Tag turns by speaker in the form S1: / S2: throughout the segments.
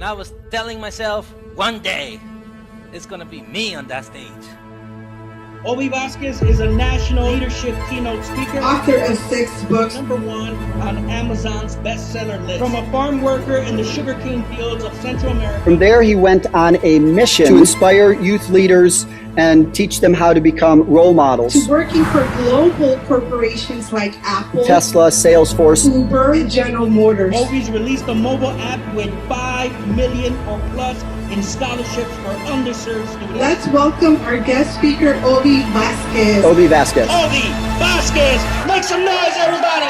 S1: And I was telling myself, one day, it's gonna be me on that stage.
S2: OVinspires is a national leadership keynote speaker,
S3: author of 6 books,
S2: #1 on Amazon's bestseller list. From a farm worker in the sugarcane fields of Central America.
S4: From there, he went on a mission to inspire youth leaders and teach them how to become role models.
S3: To working for global corporations like Apple,
S4: Tesla, Salesforce,
S3: Uber, and General Motors.
S2: Ovi's released a mobile app with 5 million or plus in scholarships for underserved students.
S3: Let's welcome our guest speaker, Ovi Vasquez.
S4: Ovi Vasquez.
S2: Ovi Vasquez, make some noise, everybody!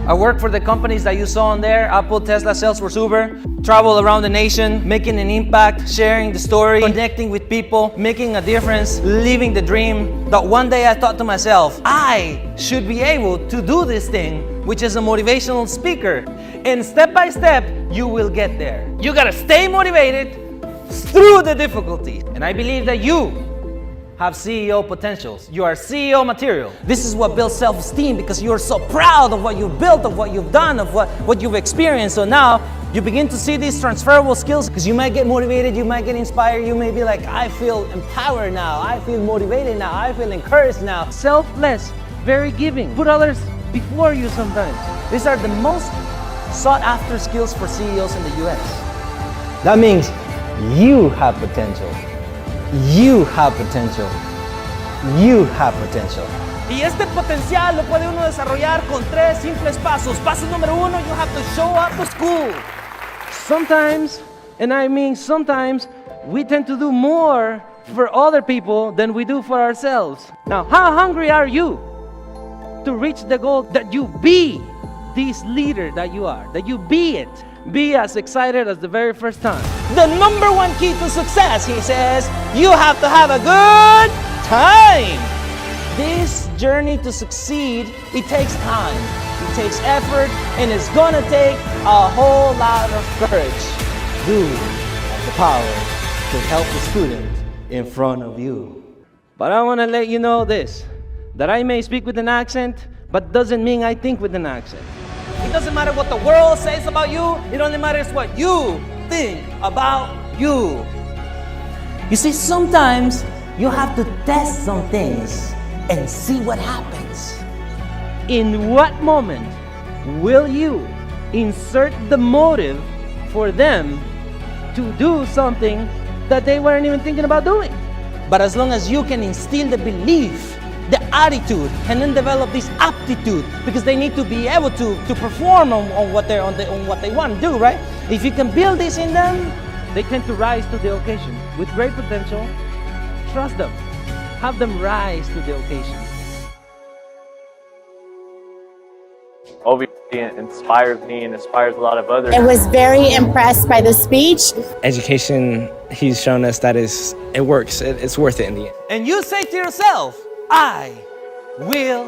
S1: I work for the companies that you saw on there, Apple, Tesla, Salesforce, Uber. Travel around the nation, making an impact, sharing the story, connecting with people, making a difference, living the dream. That one day I thought to myself, I should be able to do this thing, which is a motivational speaker. And step by step, you will get there. You gotta stay motivated through the difficulties. And I believe that you have CEO potentials. You are CEO material. This is what builds self-esteem because you're so proud of what you've built, of what you've done, of what you've experienced. So now you begin to see these transferable skills because you might get motivated, you might get inspired, you may be like, I feel empowered now, I feel motivated now, I feel encouraged now. Selfless, very giving. Put others before you sometimes. These are the most sought after skills for CEOs in the US. That means you have potential. You have potential. You have potential. Y este potencial lo puede uno desarrollar con 3 simples pasos. Paso número 1, you have to show up to school. Sometimes, and I mean sometimes, we tend to do more for other people than we do for ourselves. Now, how hungry are you to reach the goal that you be this leader that you are, that you be it? Be as excited as the very first time. The #1 key to success, he says, you have to have a good time. This journey to succeed, it takes time, it takes effort, and it's gonna take a whole lot of courage. You have the power to help the student in front of you. But I wanna let you know this, that I may speak with an accent, but doesn't mean I think with an accent. It doesn't matter what the world says about you. It only matters what you think about you. You see, sometimes you have to test some things and see what happens. In what moment will you insert the motive for them to do something that they weren't even thinking about doing? But as long as you can instill the belief, the attitude, and then develop this aptitude, because they need to be able to perform on what they want to do, right? If you can build this in them, they tend to rise to the occasion. With great potential, trust them. Have them rise to the occasion.
S5: Ovi inspires me and inspires a lot of others.
S6: I was very impressed by the speech.
S7: Education, he's shown us that it works. It's worth it in the end.
S1: And you say to yourself, I will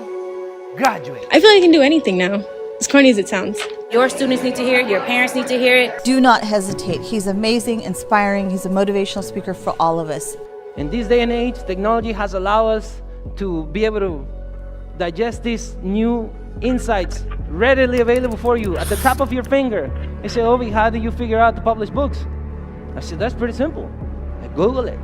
S1: graduate.
S8: I feel like I can do anything now, as corny as it sounds.
S9: Your students need to hear it, your parents need to hear it.
S10: Do not hesitate. He's amazing, inspiring, he's a motivational speaker for all of us.
S1: In this day and age, technology has allowed us to be able to digest these new insights readily available for you at the tap of your finger. They say, Ovi, how do you figure out to publish books? I said, that's pretty simple. I Google it.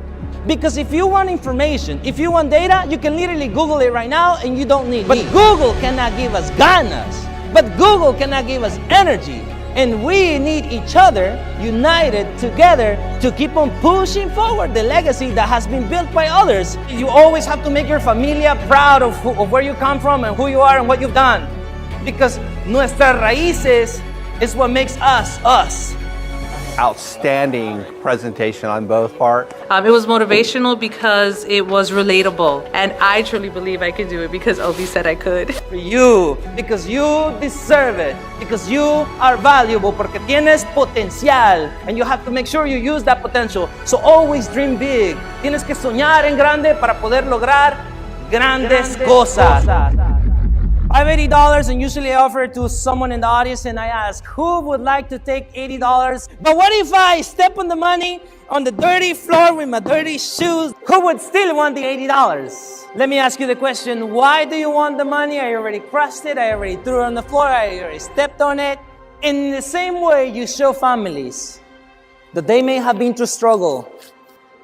S1: Because if you want information, if you want data, you can literally Google it right now and you don't need me. But Google cannot give us ganas. But Google cannot give us energy. And we need each other united together to keep on pushing forward the legacy that has been built by others. You always have to make your familia proud of where you come from and who you are and what you've done. Because nuestras raíces is what makes us, us.
S11: Outstanding presentation on both parts.
S12: It was motivational because it was relatable, and I truly believe I can do it because Ovi said I could.
S1: For you, because you deserve it, because you are valuable, porque tienes potencial, and you have to make sure you use that potential. So always dream big. Tienes que soñar en grande para poder lograr grandes cosas. I have $80 and usually I offer it to someone in the audience and I ask, who would like to take $80? But what if I step on the money on the dirty floor with my dirty shoes? Who would still want the $80? Let me ask you the question, why do you want the money? I already crushed it, I already threw it on the floor, I already stepped on it. In the same way you show families that they may have been through struggle.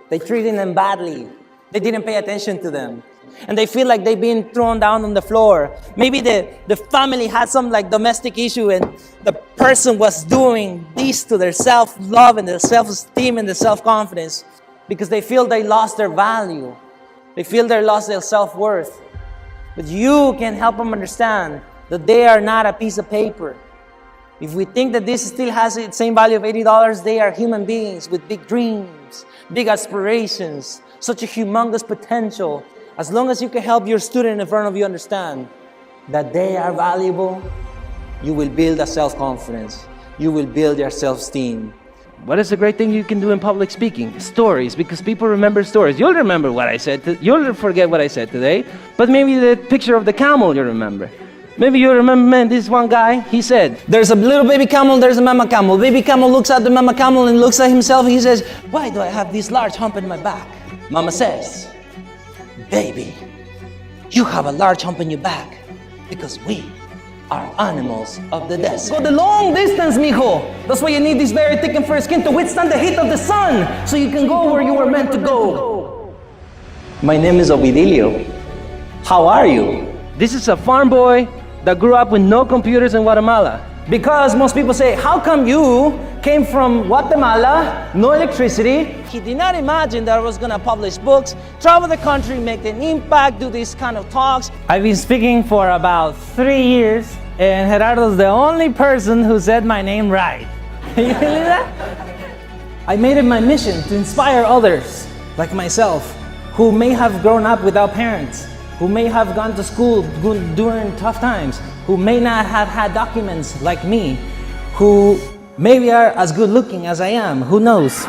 S1: They treated them badly. They didn't pay attention to them. And they feel like they've been thrown down on the floor. Maybe the family had some like domestic issue and the person was doing this to their self-love and their self-esteem and their self-confidence because they feel they lost their value. They feel they lost their self-worth. But you can help them understand that they are not a piece of paper. If we think that this still has the same value of $80, they are human beings with big dreams, big aspirations, such a humongous potential. As long as you can help your student in front of you understand that they are valuable, you will build a self-confidence. You will build your self-esteem.
S13: What is the great thing you can do in public speaking? Stories, because people remember stories. You'll remember what I said. You'll forget what I said today, but maybe the picture of the camel you'll remember. Maybe you remember, man, this one guy, he said,
S1: there's a little baby camel, there's a mama camel. Baby camel looks at the mama camel and looks at himself and he says, why do I have this large hump in my back? Mama says, baby, you have a large hump in your back because we are animals of the desert. Go the long distance, mijo. That's why you need this very thick and fur skin to withstand the heat of the sun so you can go where you were meant to go. My name is Ovidilio. How are you?
S13: This is a farm boy that grew up with no computers in Guatemala.
S1: Because most people say, how come you came from Guatemala, no electricity? He did not imagine that I was gonna publish books, travel the country, make an impact, do these kind of talks. I've been speaking for about 3 years, and Gerardo's the only person who said my name right. You believe that? I made it my mission to inspire others, like myself, who may have grown up without parents, who may have gone to school during tough times, who may not have had documents like me, who maybe are as good looking as I am, who knows?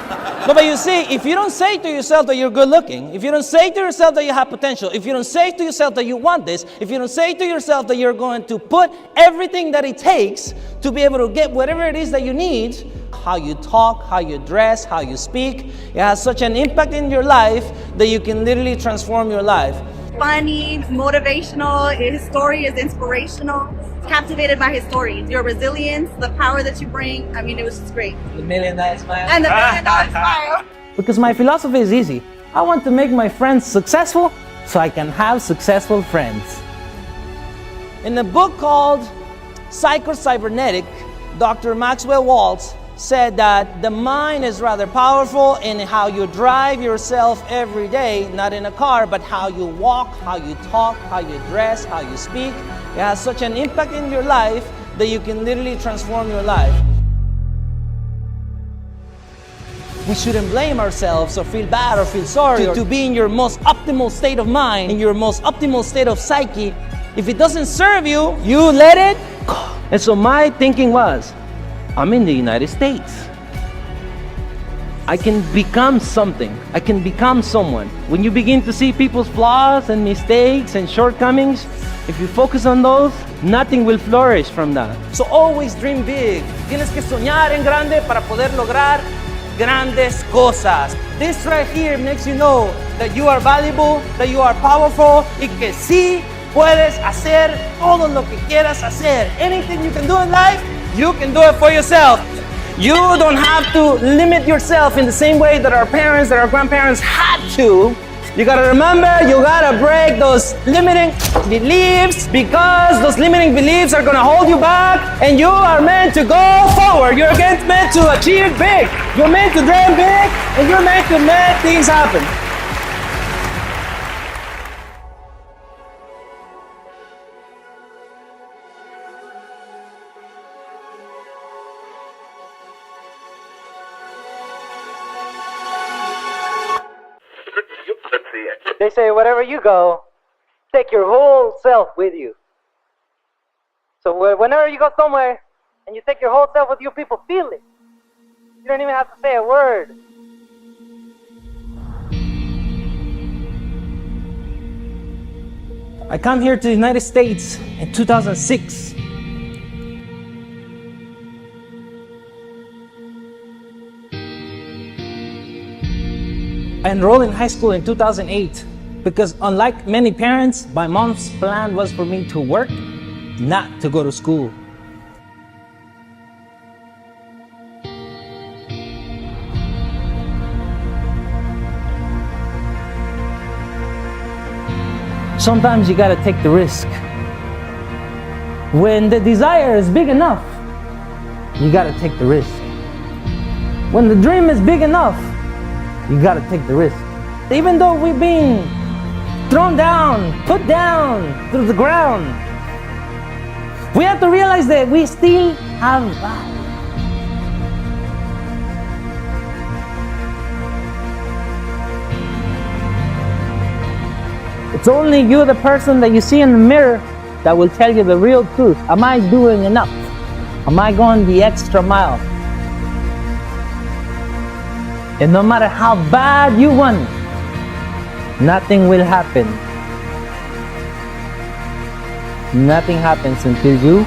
S1: No, but you see, if you don't say to yourself that you're good looking, if you don't say to yourself that you have potential, if you don't say to yourself that you want this, if you don't say to yourself that you're going to put everything that it takes to be able to get whatever it is that you need, how you talk, how you dress, how you speak, it has such an impact in your life that you can literally transform your life.
S14: Funny, motivational, his story is inspirational. Captivated by his story, your resilience, the power that you bring. I mean, it was just great.
S1: The $1 million smile.
S14: And the $1 million smile.
S1: Because my philosophy is easy. I want to make my friends successful so I can have successful friends. In a book called Psycho-Cybernetic, Dr. Maxwell Waltz said that the mind is rather powerful in how you drive yourself every day, not in a car, but how you walk, how you talk, how you dress, how you speak. It has such an impact in your life that you can literally transform your life. We shouldn't blame ourselves or feel bad or feel sorry to be in your most optimal state of mind, in your most optimal state of psyche. If it doesn't serve you, you let it go.
S13: And so my thinking was, I'm in the United States. I can become something. I can become someone. When you begin to see people's flaws and mistakes and shortcomings, if you focus on those, nothing will flourish from that.
S1: So always dream big. Tienes que soñar en grande para poder lograr grandes cosas. This right here makes you know that you are valuable, that you are powerful, y que sí puedes hacer todo lo que quieras hacer. Anything you can do in life, you can do it for yourself. You don't have to limit yourself in the same way that our parents, that our grandparents had to. You gotta remember, you gotta break those limiting beliefs, because those limiting beliefs are gonna hold you back, and you are meant to go forward. You're meant to achieve big. You're meant to dream big, and you're meant to make things happen. They say wherever you go, take your whole self with you. So whenever you go somewhere and you take your whole self with you, people feel it. You don't even have to say a word. I come here to the United States in 2006. I enrolled in high school in 2008 because, unlike many parents, my mom's plan was for me to work, not to go to school.
S13: sometimes you gotta take the risk. When the desire is big enough, you gotta take the risk. When the dream is big enough, you gotta take the risk. Even though we've been thrown down, put down through the ground, we have to realize that we still have value. It's only you, the person that you see in the mirror, that will tell you the real truth. Am I doing enough? Am I going the extra mile? And no matter how bad you want, nothing will happen. Nothing happens until you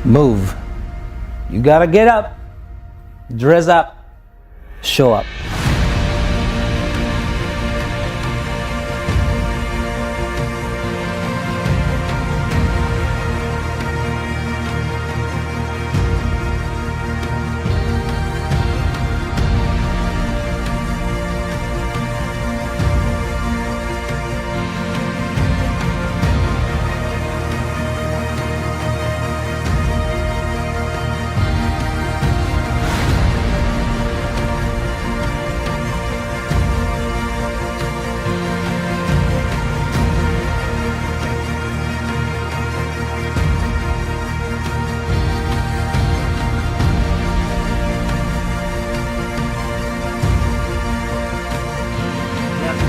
S13: move. You gotta get up, dress up, show up.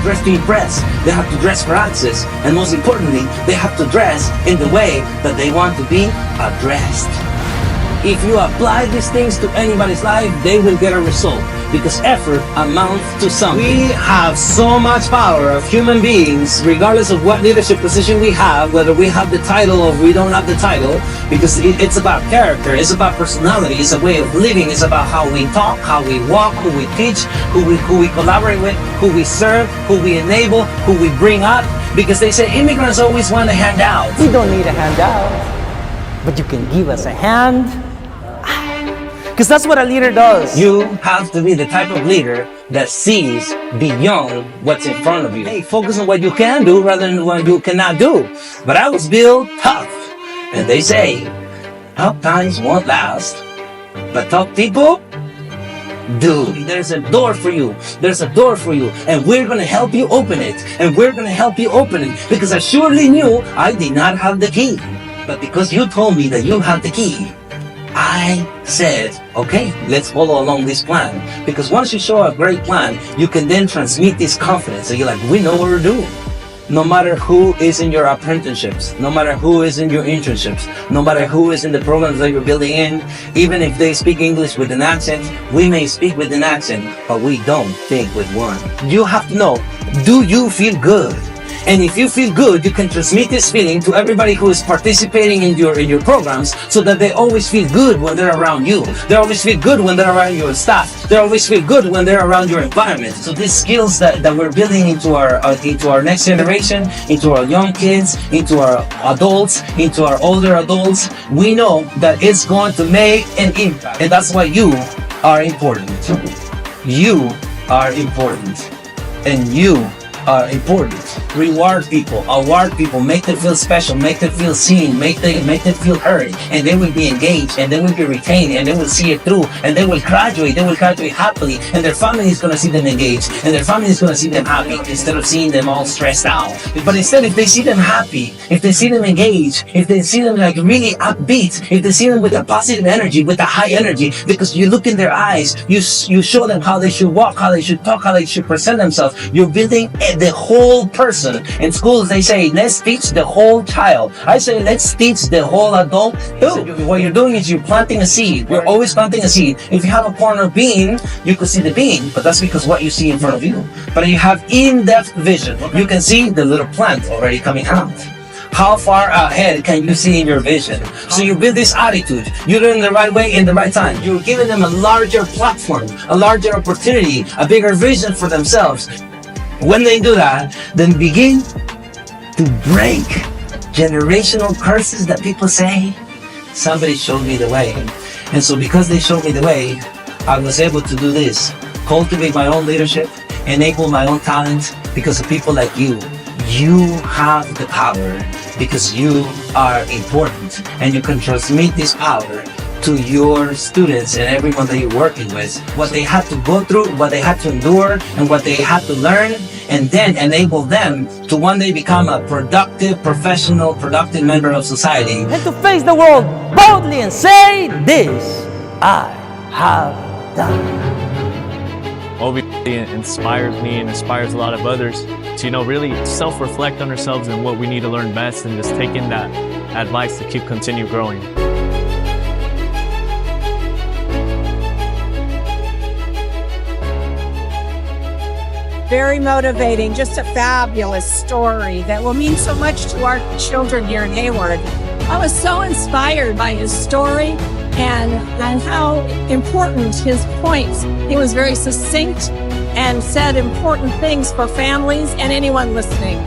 S1: Dress to impress, they have to dress for access, and most importantly, they have to dress in the way that they want to be addressed. If you apply these things to anybody's life, they will get a result, because effort amounts to something. We have so much power of human beings, regardless of what leadership position we have, whether we have the title or we don't have the title, because it's about character, it's about personality, it's a way of living, it's about how we talk, how we walk, who we teach, who we collaborate with, who we serve, who we enable, who we bring up, because they say immigrants always want a handout.
S13: We don't need a handout, but you can give us a hand. Because that's what a leader does.
S1: You have to be the type of leader that sees beyond what's in front of you. Hey, focus on what you can do rather than what you cannot do. But I was built tough. And they say, tough times won't last, but tough people do. There's a door for you. There's a door for you. And we're going to help you open it. And we're going to help you open it. Because I surely knew I did not have the key. But because you told me that you had the key, I said, okay, let's follow along this plan. Because once you show a great plan, you can then transmit this confidence. So you're like, we know what we're doing. No matter who is in your apprenticeships, no matter who is in your internships, no matter who is in the programs that you're building in, even if they speak English with an accent, we may speak with an accent, but we don't think with one. You have to know, do you feel good? And if you feel good, you can transmit this feeling to everybody who is participating in your programs, so that they always feel good when they're around you. They always feel good when they're around your staff. They always feel good when they're around your environment. So these skills that we're building into our next generation, into our young kids, into our adults, into our older adults, we know that it's going to make an impact. And that's why you are important. You are important. And you are important. Reward people, award people, make them feel special, make them feel seen, make them feel heard, and they will be engaged, and they will be retained, and they will see it through, and they will graduate happily, and their family is going to see them engaged, and their family is going to see them happy, instead of seeing them all stressed out. But instead, if they see them happy, if they see them engaged, if they see them like really upbeat, if they see them with a positive energy, with a high energy, because you look in their eyes, you show them how they should walk, how they should talk, how they should present themselves. You're building the whole person. In schools, they say, let's teach the whole child. I say, let's teach the whole adult too. What you're doing is you're planting a seed. You're always planting a seed. If you have a corner bean, you can see the bean, but that's because what you see in front of you. But if you have in-depth vision, you can see the little plant already coming out. How far ahead can you see in your vision? So you build this attitude. You're doing the right way in the right time. You're giving them a larger platform, a larger opportunity, a bigger vision for themselves. When they do that, then begin to break generational curses that people say, somebody showed me the way. And so because they showed me the way, I was able to do this, cultivate my own leadership, enable my own talent because of people like you.
S15: You have the power because you are important, and you can transmit this power to your students and everyone that you're working with. What they had to go through, what they had to endure, and what they had to learn, and then enable them to one day become a productive, professional, productive member of society.
S13: And to face the world boldly and say, this I have done.
S5: OVinspires inspires me and inspires a lot of others to, really self-reflect on ourselves and what we need to learn best, and just taking that advice to continue growing.
S16: Very motivating, just a fabulous story that will mean so much to our children here in Hayward. I was so inspired by his story and how important his points. He was very succinct and said important things for families and anyone listening.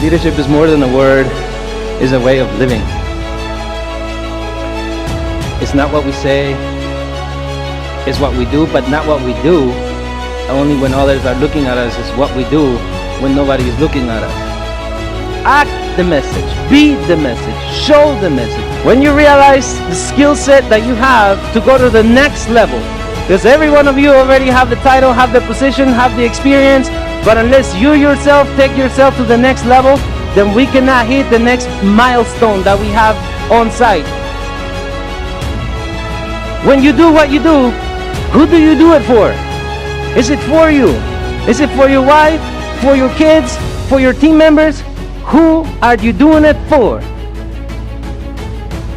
S13: Leadership is more than a word, is a way of living. It's not what we say, it's what we do, but not what we do only when others are looking at us. It's what we do when nobody is looking at us. Act the message, be the message, show the message. When you realize the skill set that you have to go to the next level, because every one of you already have the title, have the position, have the experience, but unless you yourself take yourself to the next level, then we cannot hit the next milestone that we have on site. When you do what you do, who do you do it for? Is it for you? Is it for your wife? For your kids? For your team members? Who are you doing it for?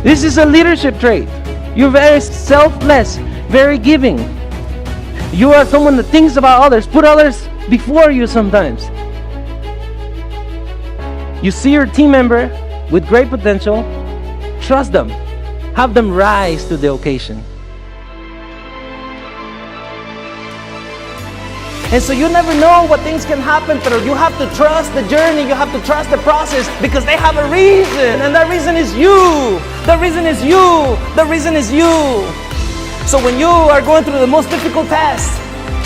S13: This is a leadership trait. You're very selfless, very giving. You are someone that thinks about others, put others before you sometimes. You see your team member with great potential, trust them, have them rise to the occasion. And so you never know what things can happen, but you have to trust the journey, you have to trust the process, because they have a reason, and that reason is you. The reason is you. The reason is you. So when you are going through the most difficult test,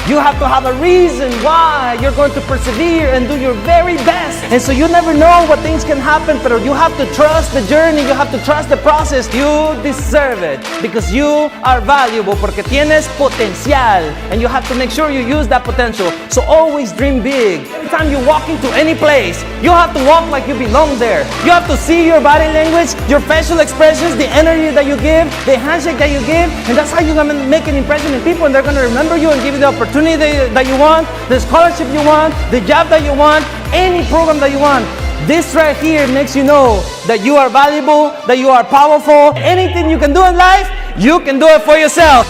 S13: you have to have a reason why you're going to persevere and do your very best. And so you never know what things can happen, but you have to trust the journey, you have to trust the process. You deserve it because you are valuable, porque tienes potencial, and you have to make sure you use that potential. So always dream big. Every time you walk into any place, you have to walk like you belong there. You have to see your body language, your facial expressions, the energy that you give, the handshake that you give, and that's how you're going to make an impression in people, and they're going to remember you and give you the opportunity that you want, the scholarship you want, the job that you want, any program that you want. This right here makes you know that you are valuable, that you are powerful. Anything you can do in life, you can do it for yourself.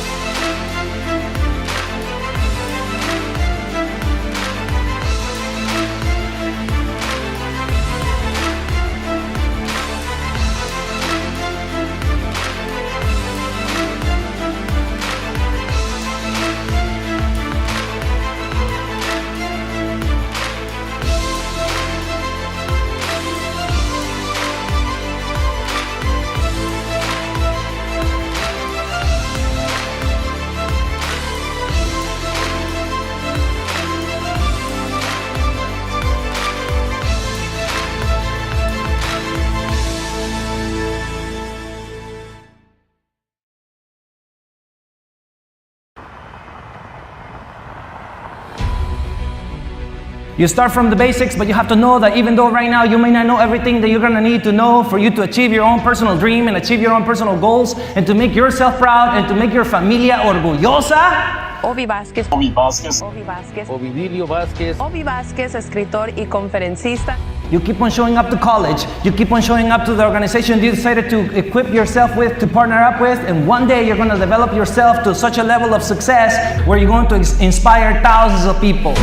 S13: You start from the basics, but you have to know that even though right now you may not know everything that you're going to need to know for you to achieve your own personal dream and achieve your own personal goals and to make yourself proud and to make your familia orgullosa.
S17: Ovi Vázquez.
S18: Ovi Vázquez.
S17: Ovi Vázquez.
S13: Ovidio Vázquez.
S17: Ovi Vázquez, escritor y conferencista.
S1: You keep on showing up to college, you keep on showing up to the organization you decided to equip yourself with, to partner up with, and one day you're going to develop yourself to such a level of success where you're going to inspire thousands of people.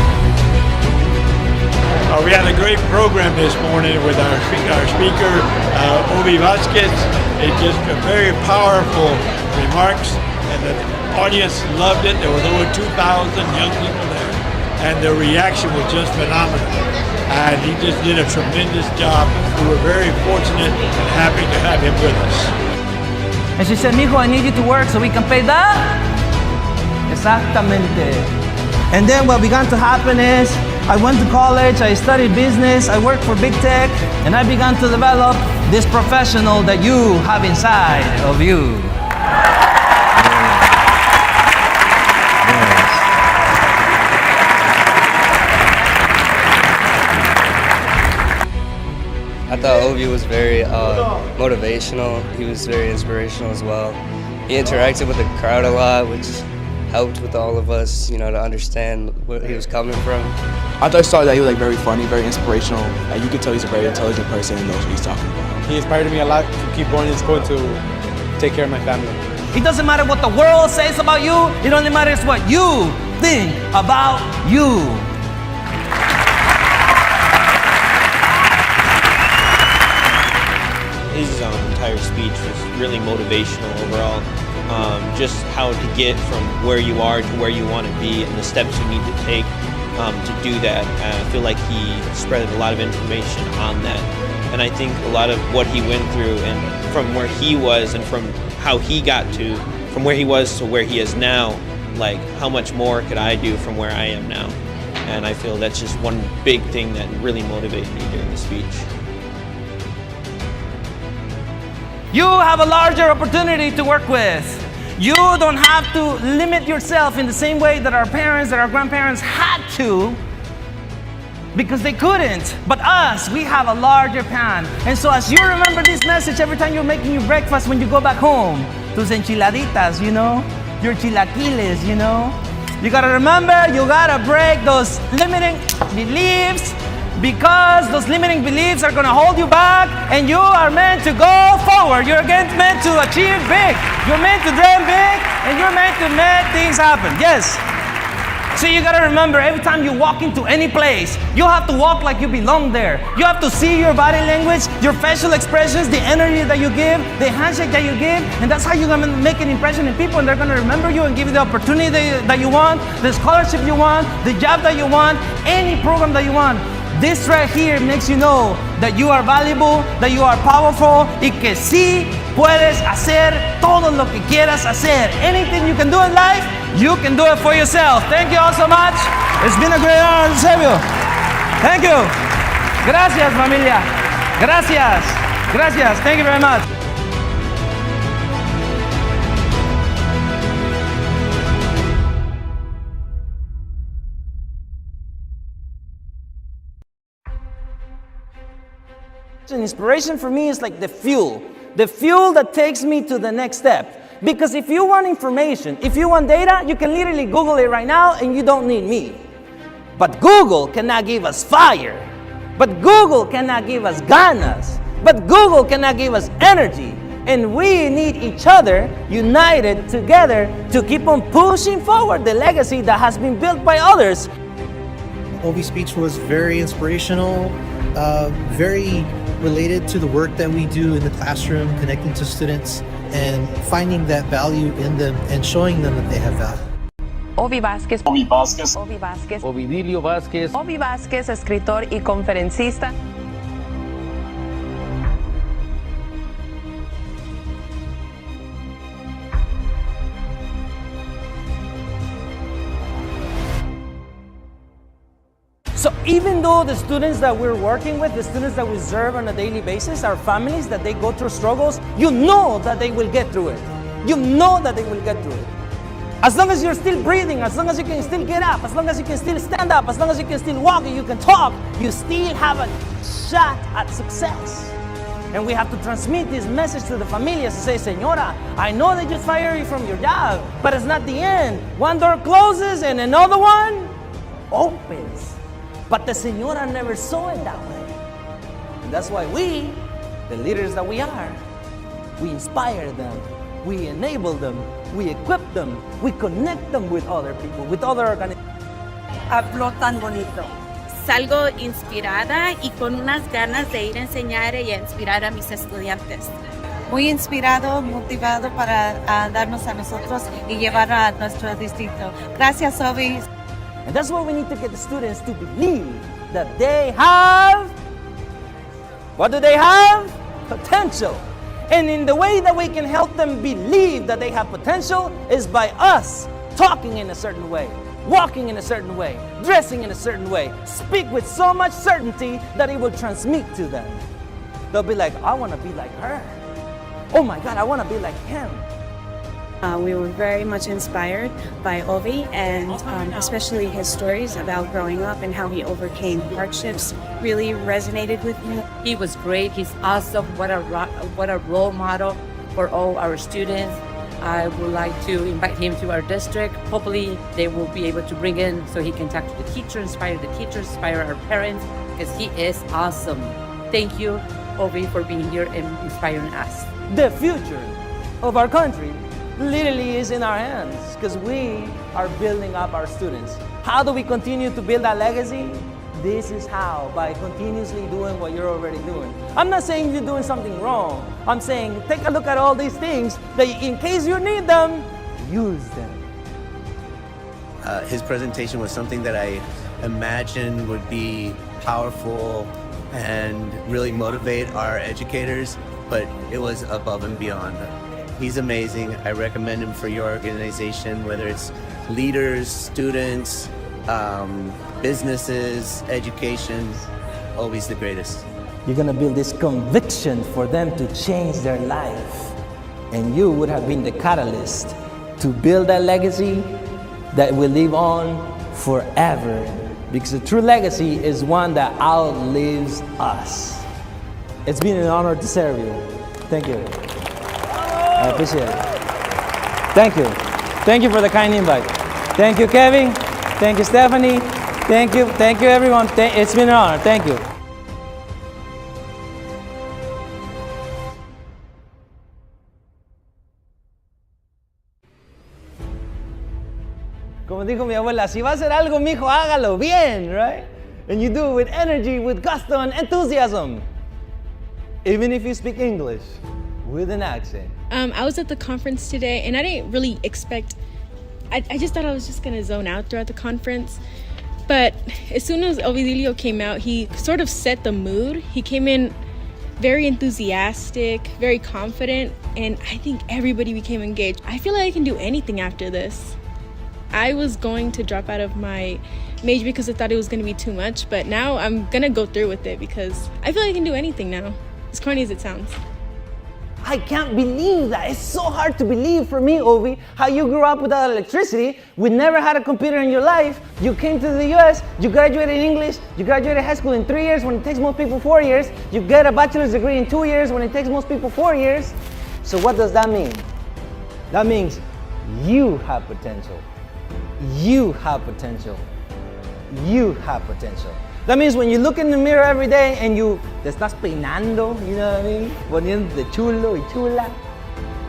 S18: We had a great program this morning with our speaker, Ovi Vázquez. It's just very powerful remarks, and the audience loved it. There was over 2,000 young people there, and the reaction was just phenomenal. And he just did a tremendous job. We were very fortunate and happy to have him with us.
S1: And she said, mijo, I need you to work so we can pay that. Exactamente. And then what began to happen is, I went to college, I studied business, I worked for big tech, and I began to develop this professional that you have inside of you.
S19: I thought Ovi was very motivational. He was very inspirational as well. He interacted with the crowd a lot, which helped with all of us, to understand where he was coming from.
S20: I thought that he was very funny, very inspirational. You could tell he's a very intelligent person and knows what he's talking about.
S21: He inspired me a lot to keep going to school to take care of my family.
S1: It doesn't matter what the world says about you. It only matters what you think about you.
S22: His entire speech was really motivational overall. Just how to get from where you are to where you want to be and the steps you need to take to do that. I feel like he spread a lot of information on that. And I think a lot of what he went through and from where he was and from how he got to, from where he was to where he is now, like how much more could I do from where I am now? And I feel that's just one big thing that really motivated me during the speech.
S1: You have a larger opportunity to work with. You don't have to limit yourself in the same way that our parents, that our grandparents had to, because they couldn't. But us, we have a larger pan. And so as you remember this message every time you're making your breakfast when you go back home, tus enchiladitas, your chilaquiles, you gotta remember, you gotta break those limiting beliefs, because those limiting beliefs are gonna hold you back, and you are meant to go forward. You're meant to achieve big. You're meant to dream big, and you're meant to make things happen. Yes. So you gotta remember, every time you walk into any place, you have to walk like you belong there. You have to see your body language, your facial expressions, the energy that you give, the handshake that you give, and that's how you're gonna make an impression in people, and they're gonna remember you and give you the opportunity that you want, the scholarship you want, the job that you want, any program that you want. This right here makes you know that you are valuable, that you are powerful, y que sí puedes hacer todo lo que quieras hacer. Anything you can do in life, you can do it for yourself. Thank you all so much. It's been a great honor to serve you. Thank you. Gracias, familia. Gracias. Gracias. Thank you very much. Inspiration for me is like the fuel that takes me to the next step. Because if you want information, if you want data, you can literally Google it right now and you don't need me. But Google cannot give us fire. But Google cannot give us ganas. But Google cannot give us energy. And we need each other united together to keep on pushing forward the legacy that has been built by others.
S23: Ovi's speech was very inspirational, very related to the work that we do in the classroom, connecting to students and finding that value in them and showing them that they have value.
S17: Ovi Vázquez.
S24: Ovi Vázquez.
S17: Ovi Vázquez.
S24: Ovidilio Vázquez.
S17: Ovi Vázquez, escritor y conferencista.
S1: So even though the students that we're working with, the students that we serve on a daily basis, our families, that they go through struggles, you know that they will get through it. You know that they will get through it. As long as you're still breathing, as long as you can still get up, as long as you can still stand up, as long as you can still walk and you can talk, you still have a shot at success. And we have to transmit this message to the familias to say, Señora, I know they just fired you from your job, but it's not the end. One door closes and another one opens. But the Señora never saw it that way. And that's why we, the leaders that we are, we inspire them, we enable them, we equip them, we connect them with other people, with other organizations.
S25: Habló tan bonito. Salgo inspirada y con unas ganas de ir a enseñar y a inspirar a mis estudiantes.
S26: Muy inspirado, motivado para darnos a nosotros y llevar a nuestro distrito. Gracias, Ovi.
S1: And that's why we need to get the students to believe that they have, what do they have? Potential. And in the way that we can help them believe that they have potential is by us talking in a certain way, walking in a certain way, dressing in a certain way, speak with so much certainty that it will transmit to them. They'll be like, I want to be like her. Oh my God, I want to be like him.
S25: We were very much inspired by Ovi, and especially his stories about growing up and how he overcame hardships really resonated with me.
S2: He was great. He's awesome. What a role model for all our students. I would like to invite him to our district. Hopefully they will be able to bring in so he can talk to the teachers, inspire our parents, because he is awesome. Thank you, Ovi, for being here and inspiring us.
S1: The future of our country literally is in our hands because we are building up our students. How do we continue to build that legacy? This is how, by continuously doing what you're already doing. I'm not saying you're doing something wrong. I'm saying take a look at all these things that in case you need them, use them.
S3: His presentation was something that I imagined would be powerful and really motivate our educators, but it was above and beyond. He's amazing. I recommend him for your organization, whether it's leaders, students, businesses, education. Always the greatest.
S1: You're gonna build this conviction for them to change their life. And you would have been the catalyst to build that legacy that will live on forever. Because a true legacy is one that outlives us. It's been an honor to serve you. Thank you. I appreciate it. Thank you. Thank you for the kind invite. Thank you, Kevin. Thank you, Stephanie. Thank you everyone. It's been an honor. Thank you. Como dijo mi abuela, si va a hacer algo, mijo, hágalo bien, right? And you do it with energy, with gusto and enthusiasm. Even if you speak English with an accent.
S8: I was at the conference today, and I didn't really expect, I just thought I was just gonna zone out throughout the conference. But as soon as Ovidilio came out, he sort of set the mood. He came in very enthusiastic, very confident, and I think everybody became engaged. I feel like I can do anything after this. I was going to drop out of my major because I thought it was gonna be too much, but now I'm gonna go through with it because I feel like I can do anything now, as corny as it sounds.
S1: I can't believe that. It's so hard to believe for me, Ovi, how you grew up without electricity, we never had a computer in your life, you came to the US, you graduated in English, you graduated high school in 3 years when it takes most people 4 years, you get a bachelor's degree in 2 years when it takes most people 4 years. So what does that mean? That means you have potential. You have potential. You have potential. That means when you look in the mirror every day and te estás peinando, you know what I mean? Poniéndote chulo y chula.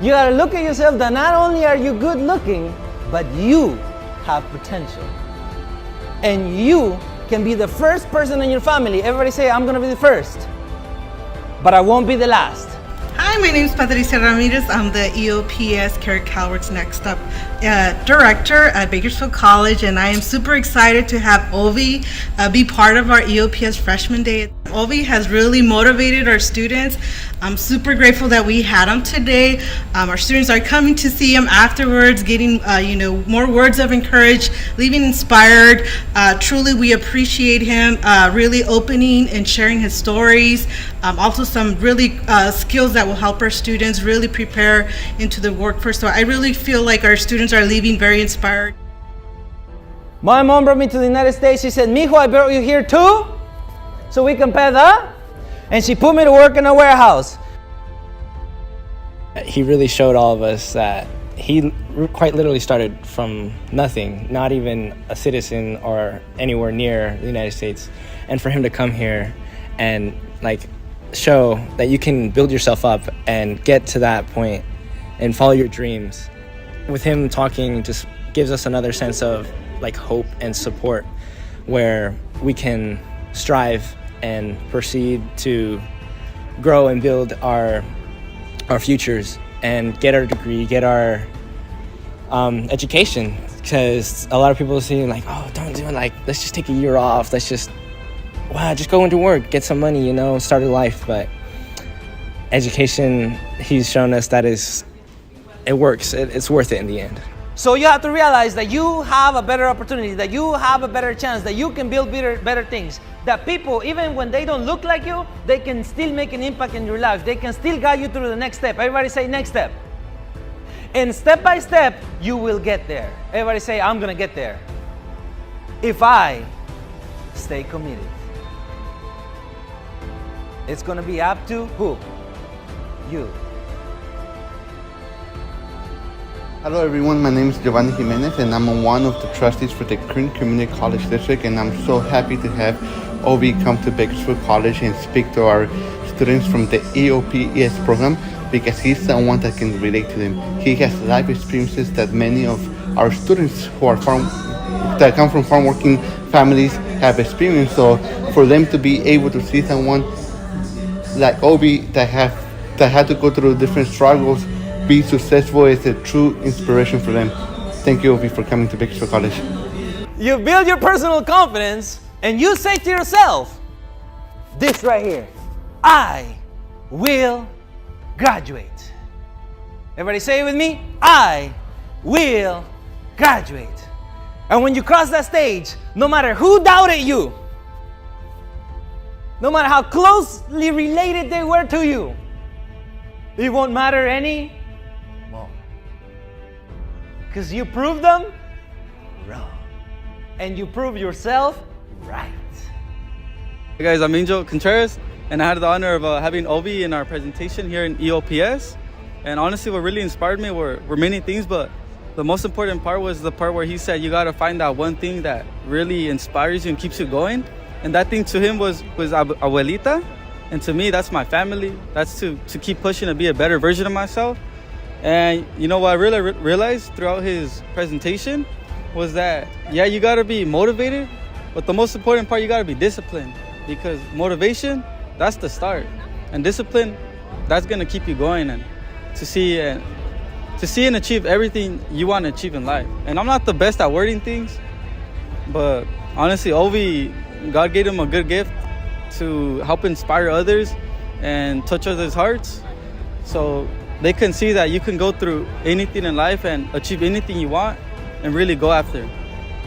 S1: You gotta look at yourself that not only are you good looking, but you have potential. And you can be the first person in your family. Everybody say, I'm gonna be the first, but I won't be the last.
S4: Hi, my name is Patricia Ramirez. I'm the EOPS Carrie Calvert's Next Up Director at Bakersfield College, and I am super excited to have Ovi be part of our EOPS Freshman Day. Ovi has really motivated our students. I'm super grateful that we had him today. Our students are coming to see him afterwards, getting more words of encouragement, leaving inspired. Truly, we appreciate him really opening and sharing his stories. Also, some really skills that will help our students really prepare into the workforce. So I really feel like our students are leaving very inspired.
S1: My mom brought me to the United States. She said, mijo, I brought you here too, so we can pay that. And she put me to work in a warehouse.
S20: He really showed all of us that he quite literally started from nothing, not even a citizen or anywhere near the United States. And for him to come here and show that you can build yourself up and get to that point and follow your dreams. With him talking just gives us another sense of hope and support where we can strive and proceed to grow and build our futures and get our degree, get our education. Because a lot of people see oh, don't do it, let's just take a year off, let's just go into work, get some money, start a life. But education, he's shown us that it works. It's worth it in the end.
S1: So you have to realize that you have a better opportunity, that you have a better chance, that you can build better things. That people, even when they don't look like you, they can still make an impact in your life. They can still guide you through the next step. Everybody say next step. And step by step, you will get there. Everybody say, I'm gonna get there. If I stay committed. It's gonna be up to who? You.
S6: Hello everyone, my name is Giovanni Jimenez and I'm one of the trustees for the Kern Community College District, and I'm so happy to have Ovi come to Bakersfield College and speak to our students from the EOPS program, because he's the one that can relate to them. He has life experiences that many of our students who are that come from farm working families have experienced. So for them to be able to see someone like Ovi that had to go through different struggles, be successful, is a true inspiration for them. Thank you, Ovi, for coming to Bakersfield College.
S1: You build your personal confidence and you say to yourself, this right here, I will graduate. Everybody say it with me, I will graduate. And when you cross that stage, no matter who doubted you, no matter how closely related they were to you, it won't matter any more. Because you proved them wrong. And you prove yourself right.
S7: Hey guys, I'm Angel Contreras, and I had the honor of having Ovi in our presentation here in EOPS. And honestly, what really inspired me were many things, but the most important part was the part where he said you gotta find that one thing that really inspires you and keeps you going. And that thing to him was abuelita. And to me, that's my family. That's to keep pushing to be a better version of myself. And you know what I really realized throughout his presentation was that, yeah, you gotta be motivated, but the most important part, you gotta be disciplined. Because motivation, that's the start. And discipline, that's gonna keep you going and to see and achieve everything you want to achieve in life. And I'm not the best at wording things, but honestly, Ovi, God gave him a good gift to help inspire others and touch others' hearts. So they can see that you can go through anything in life and achieve anything you want and really go after.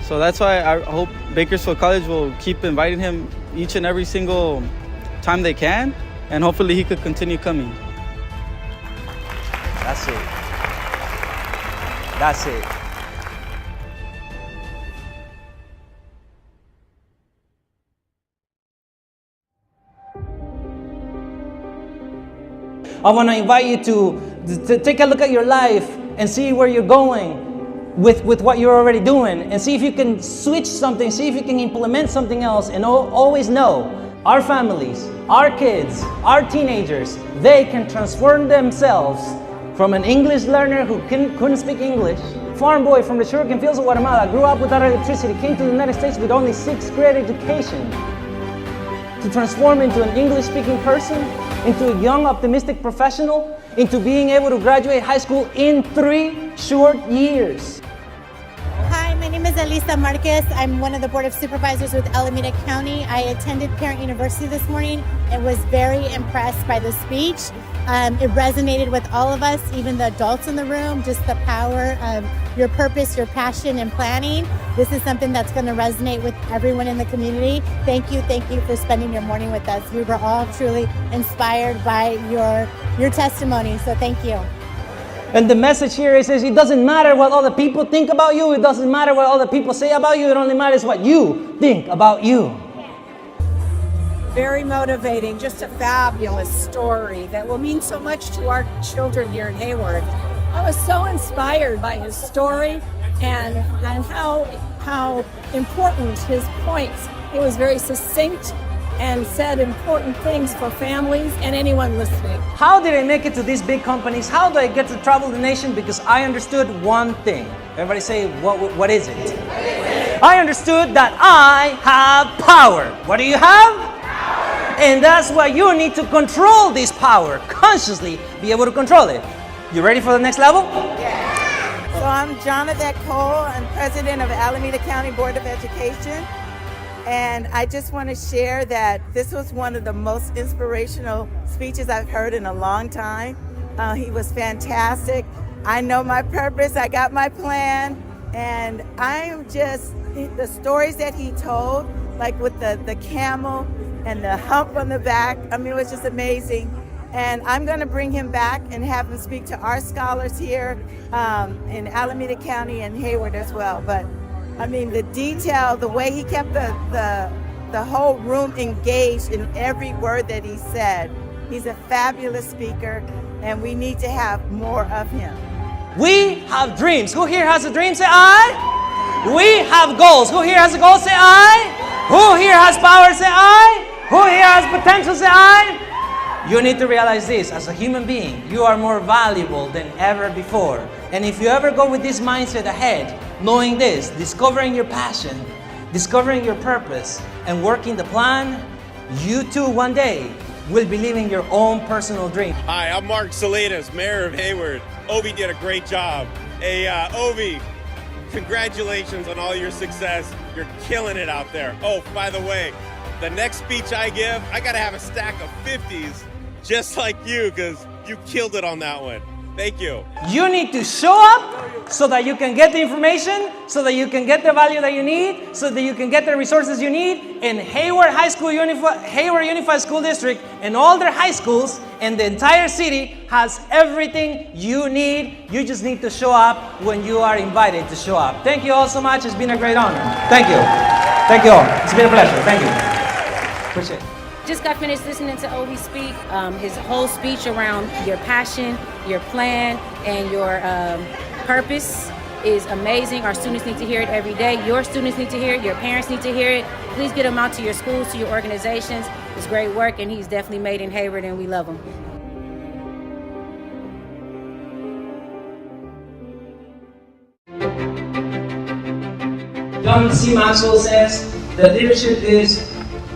S7: So that's why I hope Bakersfield College will keep inviting him each and every single time they can, and hopefully he could continue coming.
S1: That's it. That's it. I want to invite you to take a look at your life and see where you're going with what you're already doing, and see if you can switch something, see if you can implement something else, and always know our families, our kids, our teenagers, they can transform themselves from an English learner who couldn't speak English, farm boy from the sugarcane fields of Guatemala, grew up without electricity, came to the United States with only 6th grade education, to transform into an English-speaking person, into a young, optimistic professional, into being able to graduate high school in 3 short years.
S9: Hi, my name is Elisa Marquez. I'm one of the Board of Supervisors with Alameda County. I attended Parent University this morning and was very impressed by the speech. It resonated with all of us, even the adults in the room, just the power of your purpose, your passion, and planning. This is something that's going to resonate with everyone in the community. Thank you for spending your morning with us. We were all truly inspired by your testimony, so thank you.
S1: And the message here is it doesn't matter what other people think about you, it doesn't matter what other people say about you, it only matters what you think about you.
S16: Very motivating, just a fabulous story that will mean so much to our children here in Hayward. I was so inspired by his story and how important his points. He was very succinct and said important things for families and anyone listening.
S1: How did I make it to these big companies? How do I get to travel the nation? Because I understood one thing. Everybody say, what is it? I understood that I have power. What do you have? And that's why you need to control this power, consciously be able to control it. You ready for the next level?
S10: Yeah. So I'm Jonathan Cole. I'm president of Alameda County Board of Education. And I just want to share that this was one of the most inspirational speeches I've heard in a long time. He was fantastic. I know my purpose, I got my plan, and I'm just, the stories that he told, like with the camel and the hump on the back, I mean, it was just amazing. And I'm going to bring him back and have him speak to our scholars here in Alameda County and Hayward as well. But I mean, the detail, the way he kept the whole room engaged in every word that he said. He's a fabulous speaker, and we need to have more of him.
S1: We have dreams. Who here has a dream? Say I. We have goals. Who here has a goal? Say I. Who here has power? Say I. Who here has potential? Say I. You need to realize this. As a human being, you are more valuable than ever before. And if you ever go with this mindset ahead, knowing this, discovering your passion, discovering your purpose, and working the plan, you too one day will be living your own personal dream.
S11: Hi, I'm Mark Salinas, Mayor of Hayward. Ovi did a great job. Hey, Ovi, congratulations on all your success. You're killing it out there. Oh, by the way, the next speech I give, I gotta have a stack of 50s just like you, because you killed it on that one. Thank you.
S1: You need to show up so that you can get the information, so that you can get the value that you need, so that you can get the resources you need. And Hayward Unified School District and all their high schools and the entire city has everything you need. You just need to show up when you are invited to show up. Thank you all so much. It's been a great honor. Thank you. Thank you all. It's been a pleasure. Thank you. Appreciate it.
S2: Just got finished listening to Ovi speak. His whole speech around your passion, your plan, and your purpose is amazing. Our students need to hear it every day. Your students need to hear it. Your parents need to hear it. Please get him out to your schools, to your organizations. It's great work, and he's definitely made in Hayward, and we love him.
S1: John C. Maxwell says that leadership is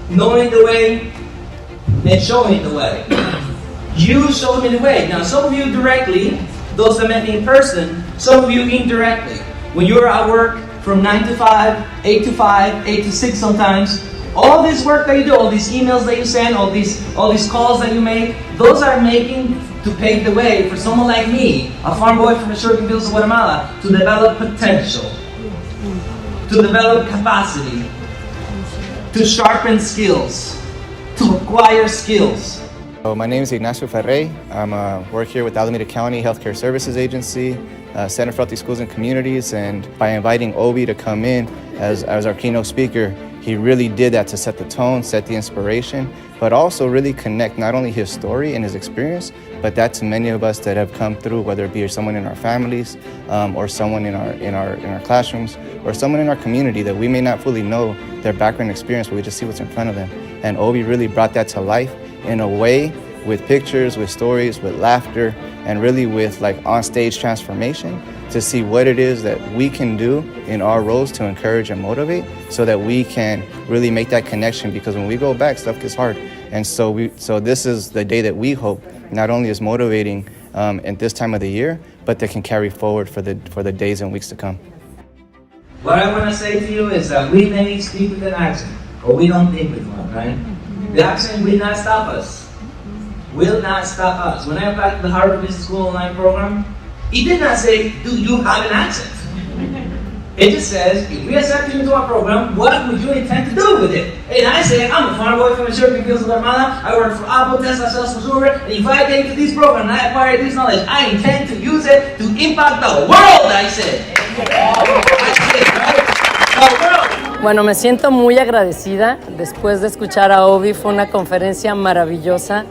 S1: knowing the way and showing the way. You showed me the way. Now, some of you directly, those that met me in person, some of you indirectly. When you were at work from 9 to 5, 8 to 5, 8 to 6 sometimes, all this work that you do, all these emails that you send, all these calls that you make, those are making to pave the way for someone like me, a farm boy from the sugarcane fields of Guatemala, to develop potential, to develop capacity, to sharpen skills, to acquire skills.
S12: So my name is Ignacio Ferrey. I work here with Alameda County Healthcare Services Agency, Center for Healthy Schools and Communities, and by inviting Ovi to come in as our keynote speaker, he really did that to set the tone, set the inspiration, but also really connect not only his story and his experience, but that to many of us that have come through, whether it be someone in our families, or someone in our classrooms, or someone in our community that we may not fully know their background experience, but we just see what's in front of them. And Ovi really brought that to life in a way with pictures, with stories, with laughter, and really with like on-stage transformation to see what it is that we can do in our roles to encourage and motivate so that we can really make that connection, because when we go back, stuff gets hard. And so this is the day that we hope not only is motivating at this time of the year, but that can carry forward for the days and weeks to come.
S1: What I want to say to you is that we may speak with an accent, or we don't think with one, right? The accent will not stop us. Will not stop us. When I applied to the Harvard Business School online program, it did not say, do you have an accent? It just says, if we accept you into our program, what would you intend to do with it? And I say, I'm a farm boy from the sugarcane fields of Guatemala. I work for Apple, Tesla, Salesforce, Uber. And if I get into this program and I acquire this knowledge, I intend to use it to impact the world, I said.
S14: Bueno, me siento muy agradecida después de escuchar a Ovi. Fue una conferencia maravillosa.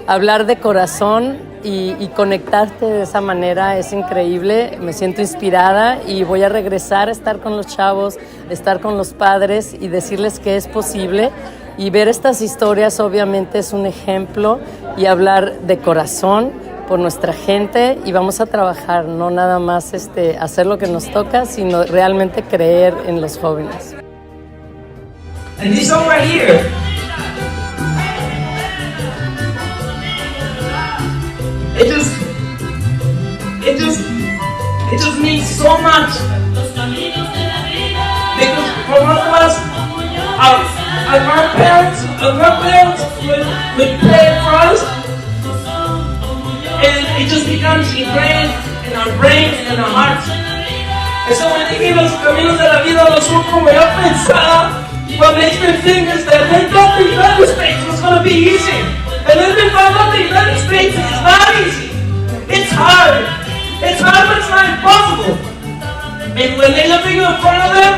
S14: Hablar de corazón y conectarte de esa manera es increíble. Me siento inspirada y voy a regresar a estar con los chavos, estar con los padres y decirles que es posible. Y ver estas historias obviamente es un ejemplo, y hablar de corazón por nuestra gente, y vamos a trabajar, no nada más hacer lo que nos toca, sino realmente creer en los jóvenes.
S1: And this song right here, it just means so much, because for most of us, our our grandparents would play it for us, and it just becomes ingrained in our brain and in our hearts. Eso when dije los caminos de la vida no son como yo pensaba. What makes me think is that they thought the United States was going to be easy, and then they found out the United States is not easy. It's hard. It's hard, but it's not impossible. And when they look at you in front of them,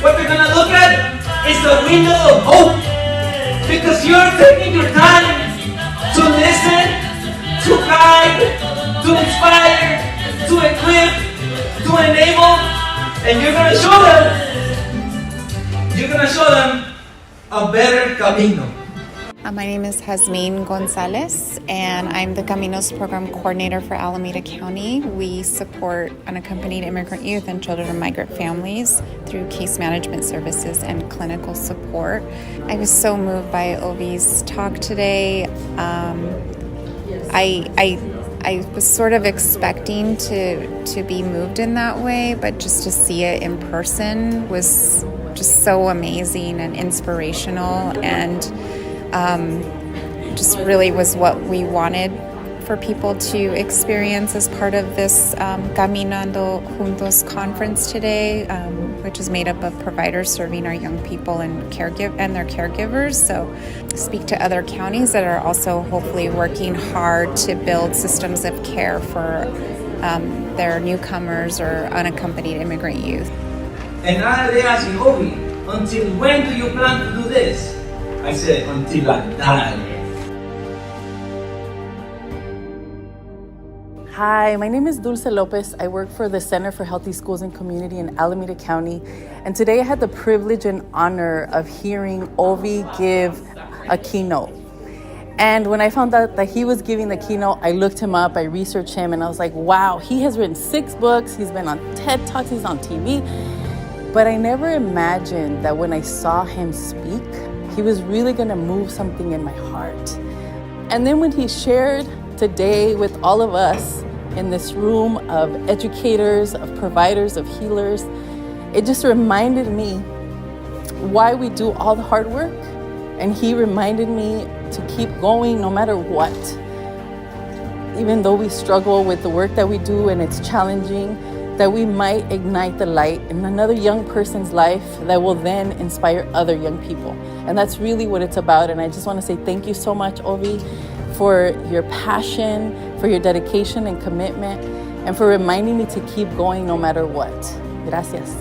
S1: what they're going to look at is the window of hope. Because you're taking your time to listen, to guide, to inspire, to equip, to enable, and you're going to show them a better camino.
S5: My name is Jasmine Gonzalez, and I'm the Caminos Program Coordinator for Alameda County. We support unaccompanied immigrant youth and children of migrant families through case management services and clinical support. I was so moved by Ovi's talk today. I was sort of expecting to be moved in that way, but just to see it in person was just so amazing and inspirational, and just really was what we wanted for people to experience as part of this Caminando Juntos conference today, which is made up of providers serving our young people and their caregivers. So speak to other counties that are also hopefully working hard to build systems of care for their newcomers or unaccompanied immigrant youth.
S1: And now they ask me, Ovi, until when do you plan to do this? I said, until I die.
S13: Hi, my name is Dulce Lopez. I work for the Center for Healthy Schools and Community in Alameda County. And today I had the privilege and honor of hearing Ovi give a keynote. And when I found out that he was giving the keynote, I looked him up, I researched him, and I was like, wow, he has written 6 books, he's been on TED Talks, he's on TV. But I never imagined that when I saw him speak, he was really gonna move something in my heart. And then when he shared today with all of us in this room of educators, of providers, of healers, it just reminded me why we do all the hard work. And he reminded me to keep going no matter what. Even though we struggle with the work that we do and it's challenging, that we might ignite the light in another young person's life that will then inspire other young people. And that's really what it's about. And I just want to say thank you so much, Ovi, for your passion, for your dedication and commitment, and for reminding me to keep going no matter what. Gracias.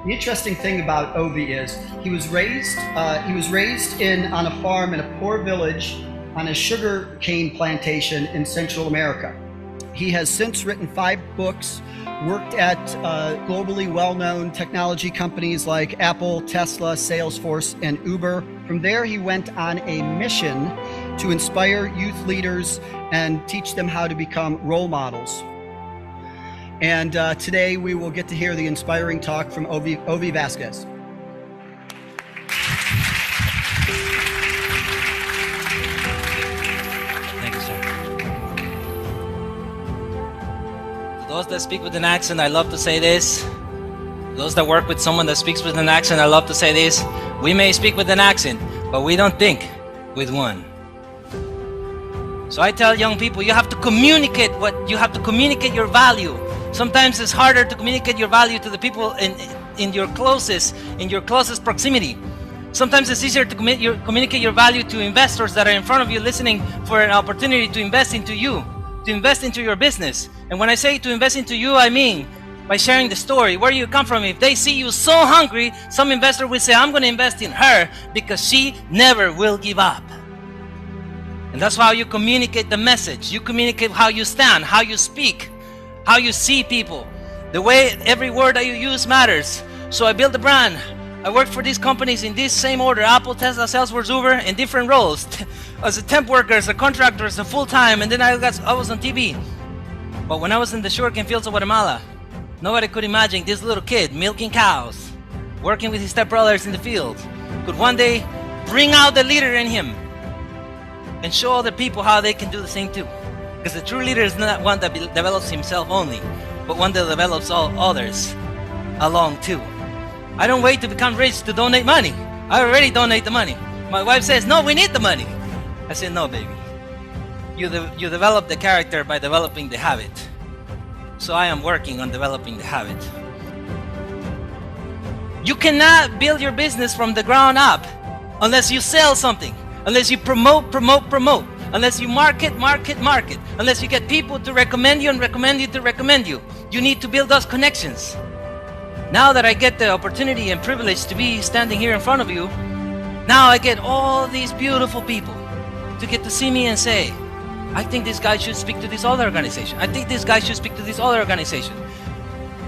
S15: The interesting thing about Ovi is he was raised on a farm in a poor village on a sugar cane plantation in Central America. He has since written 5 books, worked at globally well-known technology companies like Apple, Tesla, Salesforce, and Uber. From there, he went on a mission to inspire youth leaders and teach them how to become role models. And today we will get to hear the inspiring talk from Ovi Vasquez.
S1: Thank you, sir. To those that speak with an accent, I love to say this. Those that work with someone that speaks with an accent, I love to say this. We may speak with an accent, but we don't think with one. So I tell young people, you have to communicate your value. Sometimes it's harder to communicate your value to the people in your closest proximity. Sometimes it's easier to communicate your value to investors that are in front of you listening for an opportunity to invest into you, to invest into your business. And when I say to invest into you, I mean by sharing the story, where you come from. If they see you so hungry, some investor will say, I'm going to invest in her because she never will give up. And that's how you communicate the message. You communicate how you stand, how you speak, how you see people. The way every word that you use matters. So I built a brand. I worked for these companies in this same order: Apple, Tesla, Salesforce, Uber, in different roles. As a temp worker, as a contractor, as a full-time, and then I was on TV. But when I was in the sugarcane fields of Guatemala, nobody could imagine this little kid milking cows, working with his stepbrothers in the field, could one day bring out the leader in him and show other people how they can do the same too. Because the true leader is not one that develops himself only, but one that develops all others along too. I don't wait to become rich to donate money. I already donate the money. My wife says, no, we need the money. I said, no, baby. You develop the character by developing the habit. So I am working on developing the habit. You cannot build your business from the ground up unless you sell something, unless you promote, unless you market, unless you get people to recommend you and recommend you to recommend you. You need to build those connections. Now that I get the opportunity and privilege to be standing here in front of you, now I get all these beautiful people to get to see me and say, I think this guy should speak to this other organization. I think this guy should speak to this other organization.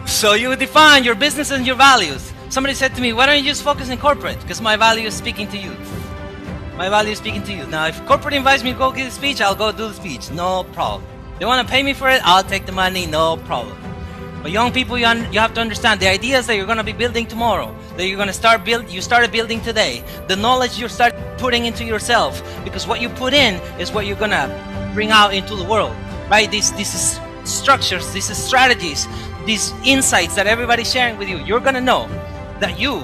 S1: So you define your business and your values. Somebody said to me, why don't you just focus in corporate? Because my value is speaking to you. My value is speaking to you. Now, if corporate invites me to go give a speech, I'll go do the speech. No problem. They want to pay me for it, I'll take the money, no problem. But young people, you have to understand the ideas that you're going to be building tomorrow, that you're going to you started building today, the knowledge you start putting into yourself, because what you put in is what you're going to bring out into the world, right? These structures, these strategies, these insights that everybody's sharing with you, you're going to know that you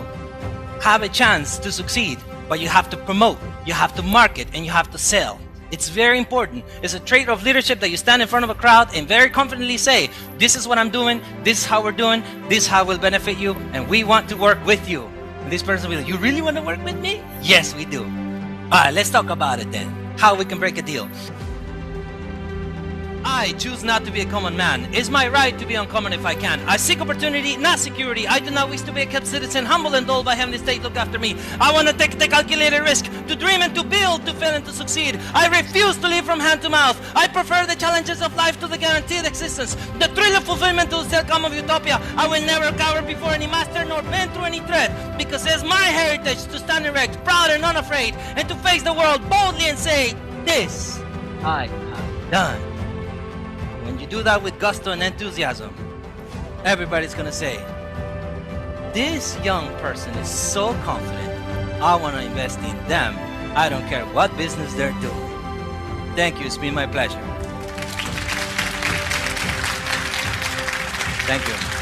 S1: have a chance to succeed, but you have to promote, you have to market, and you have to sell. It's very important. It's a trait of leadership that you stand in front of a crowd and very confidently say, this is what I'm doing, this is how we're doing, this is how it will benefit you, and we want to work with you. And this person will be like, you really want to work with me? Yes, we do. All right, let's talk about it then. How we can break a deal. I choose not to be a common man. It's my right to be uncommon if I can. I seek opportunity, not security. I do not wish to be a kept citizen, humble and dull by having the state look after me. I want to take the calculated risk, to dream and to build, to fail and to succeed. I refuse to live from hand to mouth. I prefer the challenges of life to the guaranteed existence. The thrill of fulfillment to the self-calm of utopia. I will never cower before any master nor bend through any threat, because it's my heritage to stand erect, proud and unafraid, and to face the world boldly and say, this I have done. When you do that with gusto and enthusiasm, everybody's gonna say, this young person is so confident, I want to invest in them. I don't care what business they're doing. Thank you, it's been my pleasure. Thank you.